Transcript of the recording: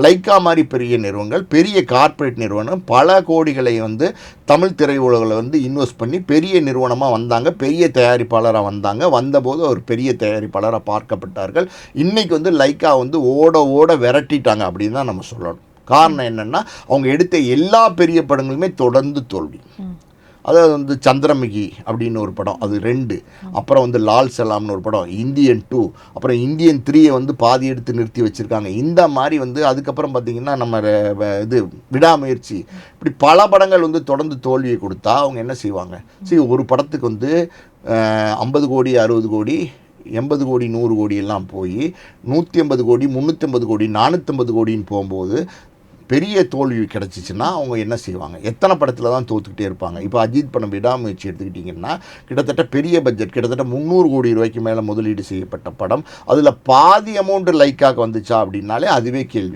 Lyca மாதிரி பெரிய நிறுவனங்கள், பெரிய கார்ப்பரேட் நிறுவனம் பல கோடிகளை வந்து தமிழ் திரையுலகில் வந்து இன்வெஸ்ட் பண்ணி பெரிய நிறுவனமாக வந்தாங்க, பெரிய தயாரிப்பாளராக வந்தாங்க. வந்தபோது ஒரு பெரிய தயாரிப்பாளராக பார்க்கப்பட்டார்கள். இன்றைக்கி வந்து லைக்கா வந்து ஓட ஓட விரட்டிட்டாங்க அப்படின்னு தான் நம்ம சொல்லணும். காரணம் என்னென்னா, அவங்க எடுத்த எல்லா பெரிய படங்களுமே தொடர்ந்து தோல்வி. அதாவது வந்து சந்திரமுகி அப்படின்னு ஒரு படம், அது 2, அப்புறம் வந்து லால் சலாம்னு ஒரு படம், இந்தியன் 2, அப்புறம் இந்தியன் 3 வந்து பாதி எடுத்து நிறுத்தி வச்சுருக்காங்க. இந்த மாதிரி வந்து அதுக்கப்புறம் பார்த்திங்கன்னா நம்ம இது விடாமுயற்சி, இப்படி பல படங்கள் வந்து தொடர்ந்து தோல்வியை கொடுத்தா அவங்க என்ன செய்வாங்க? சரி, ஒரு படத்துக்கு வந்து 50 கோடி 60 கோடி 80 கோடி 100 கோடி எல்லாம் போய் 150 கோடி 350 கோடி 450 கோடின்னு போகும்போது பெரிய தோல்வி கிடச்சிச்சின்னா அவங்க என்ன செய்வாங்க? எத்தனை படத்தில் தான் தோற்றுக்கிட்டே இருப்பாங்க. இப்போ அஜித் படம் விடாமுயற்சி எடுத்துக்கிட்டிங்கன்னா கிட்டத்தட்ட பெரிய பட்ஜெட், கிட்டத்தட்ட 300 கோடி ரூபாய்க்கு மேலே முதலீடு செய்யப்பட்ட படம். அதில் பாதி அமௌண்ட்டு லைக்காக வந்துச்சா அப்படின்னாலே அதுவே கேள்வி.